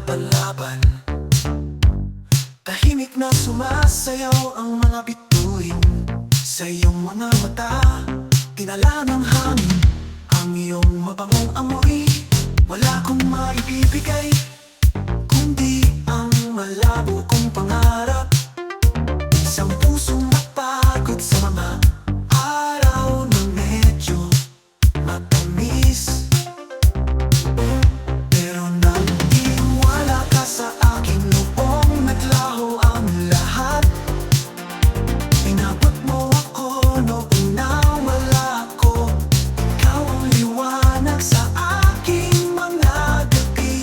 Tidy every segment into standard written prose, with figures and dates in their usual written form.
naglalaban. Tahimik na sumasayaw ang mga bituin sa iyong mga mata. Tinala ng hangin ang iyong mabangong amoy. Wala kong maibibigay kundi ang malabo kong pangarap. Isang pusong napagod sa mga araw na medyo matamis. Pero nagtiwala ka sa akin noong naglaho ang lahat. Inabot mo ako noong nawala ko. Ikaw ang liwanag sa aking mga gabi.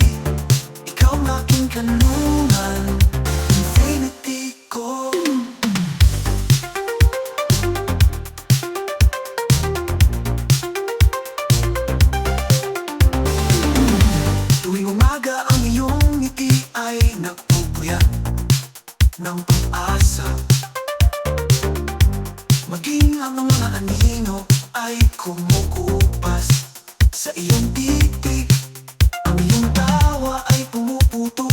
Ikaw ang aking kanlungan, infinity ko. Tuwing umaga ang iyong ngiti ay nagpupuyat ng pag-asa. Maging ang mga anino ay kumukupas sa iyong titig. Ang iyong tawa ay pumuputo